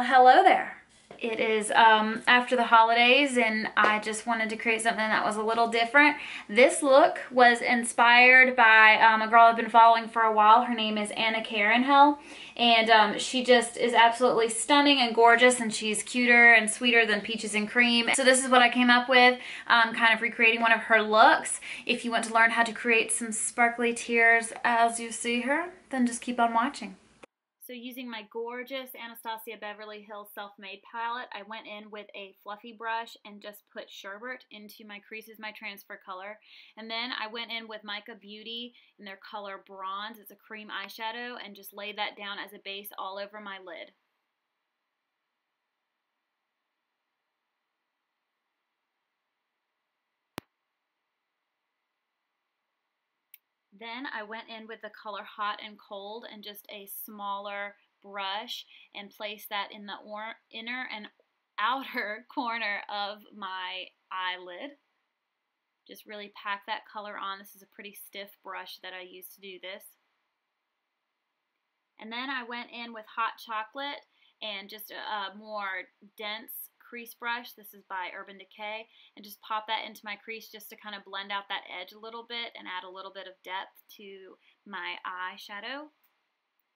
Hello there. It is after the holidays and I just wanted to create something that was a little different. This look was inspired by a girl I've been following for a while. Her name is Anna Karenhill, and she just is absolutely stunning and gorgeous, and she's cuter and sweeter than peaches and cream. So this is what I came up with, kind of recreating one of her looks. If you want to learn how to create some sparkly tears as you see her, then just keep on watching. So using my gorgeous Anastasia Beverly Hills Self-Made palette, I went in with a fluffy brush and just put sherbet into my creases, my transfer color. And then I went in with Mica Beauty in their color Bronze. It's a cream eyeshadow, and just laid that down as a base all over my lid. Then I went in with the color Hot and Cold and just a smaller brush and placed that in the inner and outer corner of my eyelid. Just really pack that color on. This is a pretty stiff brush that I use to do this. And then I went in with Hot Chocolate and just a more dense crease brush. This is by Urban Decay, and just pop that into my crease just to kind of blend out that edge a little bit and add a little bit of depth to my eyeshadow.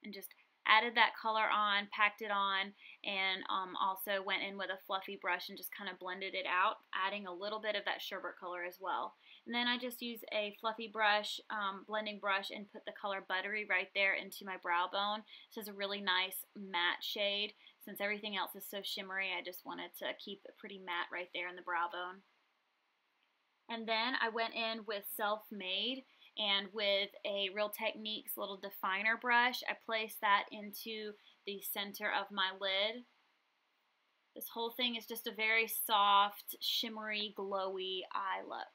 And just added that color on, packed it on, and also went in with a fluffy brush and just kind of blended it out, adding a little bit of that sherbet color as well. And then I just used a fluffy brush, blending brush, and put the color Buttery right there into my brow bone. This is a really nice matte shade. Since everything else is so shimmery, I just wanted to keep it pretty matte right there in the brow bone. And then I went in with Self-Made, and with a Real Techniques little definer brush, I placed that into the center of my lid. This whole thing is just a very soft, shimmery, glowy eye look.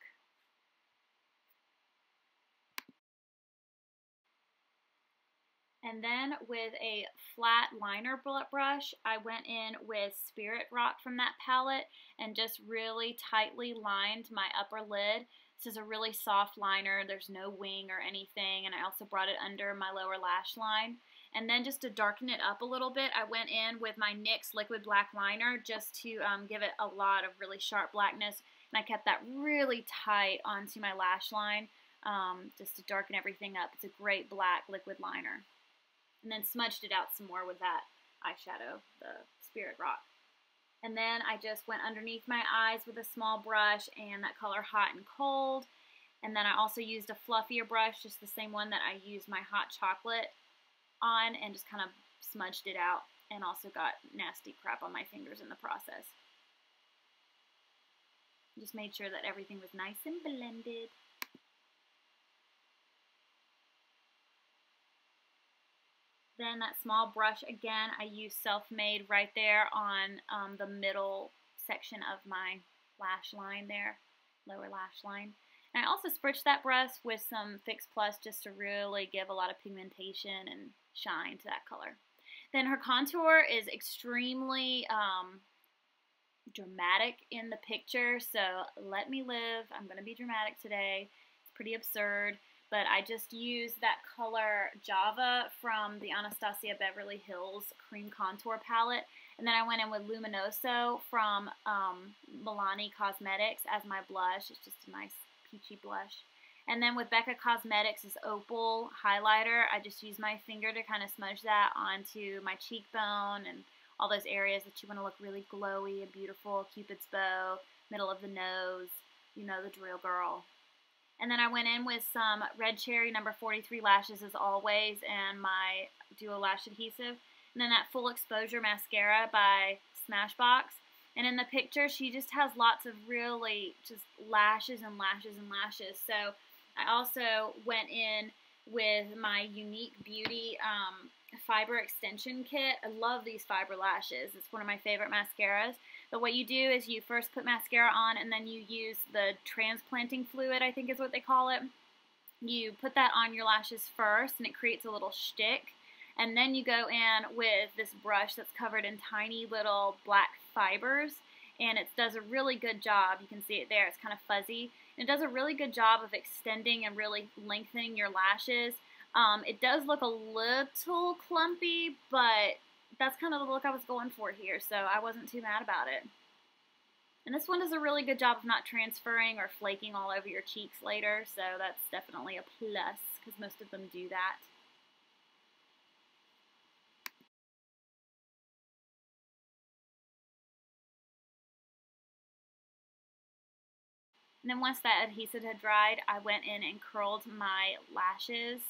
And then with a flat liner brush, I went in with Spirit Rock from that palette and just really tightly lined my upper lid. This is a really soft liner. There's no wing or anything, and I also brought it under my lower lash line. And then just to darken it up a little bit, I went in with my NYX Liquid Black Liner just to give it a lot of really sharp blackness, and I kept that really tight onto my lash line just to darken everything up. It's a great black liquid liner. And then smudged it out some more with that eyeshadow, the Spirit Rock. And then I just went underneath my eyes with a small brush and that color Hot and Cold. And then I also used a fluffier brush, just the same one that I used my Hot Chocolate on, and just kind of smudged it out, and also got nasty crap on my fingers in the process. Just made sure that everything was nice and blended. Then that small brush again, I used Self-Made right there on the middle section of my lash line there, lower lash line. And I also spritched that brush with some Fix Plus just to really give a lot of pigmentation and shine to that color. Then her contour is extremely dramatic in the picture, so let me live. I'm going to be dramatic today. It's pretty absurd. But I just used that color Java from the Anastasia Beverly Hills Cream Contour Palette. And then I went in with Luminoso from Milani Cosmetics as my blush. It's just a nice peachy blush. And then with Becca Cosmetics' Opal Highlighter, I just used my finger to kind of smudge that onto my cheekbone and all those areas that you want to look really glowy and beautiful. Cupid's bow, middle of the nose, you know the drill, girl. And then I went in with some Red Cherry number 43 lashes as always, and my Duo Lash Adhesive. And then that Full Exposure Mascara by Smashbox. And in the picture, she just has lots of really just lashes and lashes and lashes. So I also went in with my Unique Beauty Fiber Extension Kit. I love these fiber lashes. It's one of my favorite mascaras. But what you do is you first put mascara on, and then you use the transplanting fluid, I think is what they call it. You put that on your lashes first, and it creates a little shtick. And then you go in with this brush that's covered in tiny little black fibers, and it does a really good job. You can see it there. It's kind of fuzzy. And it does a really good job of extending and really lengthening your lashes. It does look a little clumpy, but that's kind of the look I was going for here, so I wasn't too mad about it. And this one does a really good job of not transferring or flaking all over your cheeks later, so that's definitely a plus, because most of them do that. And then once that adhesive had dried, I went in and curled my lashes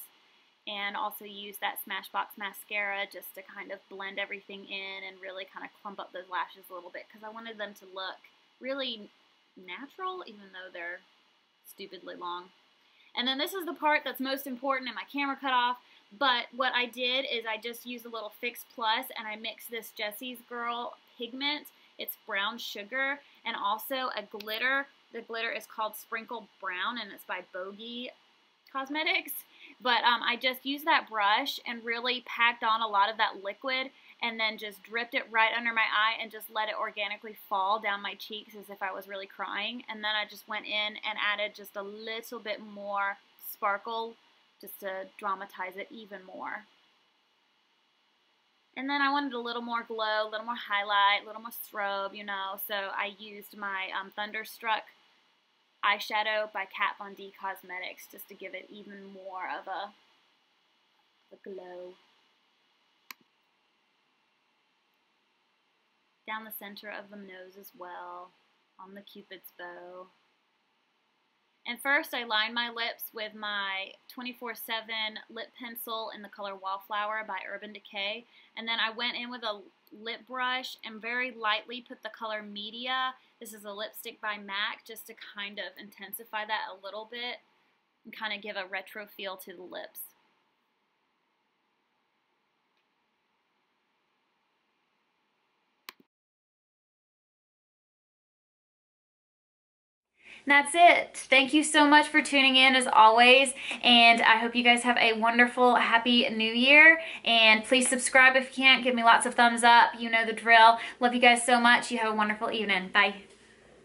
and also used that Smashbox mascara just to kind of blend everything in and really kind of clump up those lashes a little bit, because I wanted them to look really natural even though they're stupidly long. And then this is the part that's most important, and my camera cut off, but what I did is I just used a little Fix Plus and I mixed this Jessie's Girl pigment. It's brown sugar and also a glitter. The glitter is called Sprinkle Brown and it's by Bogey Cosmetics. But I just used that brush and really packed on a lot of that liquid and then just dripped it right under my eye and just let it organically fall down my cheeks as if I was really crying. And then I just went in and added just a little bit more sparkle just to dramatize it even more. And then I wanted a little more glow, a little more highlight, a little more strobe, you know, so I used my Thunderstruck eyeshadow by Kat Von D Cosmetics just to give it even more of a glow. Down the center of the nose as well, on the Cupid's bow. And first I lined my lips with my 24/7 lip pencil in the color Wallflower by Urban Decay. And then I went in with a lip brush and very lightly put the color Media. This is a lipstick by MAC, just to kind of intensify that a little bit and kind of give a retro feel to the lips. That's it. Thank you so much for tuning in as always, and I hope you guys have a wonderful, happy new year, and please subscribe if you can. Give me lots of thumbs up. You know the drill. Love you guys so much. You have a wonderful evening. Bye.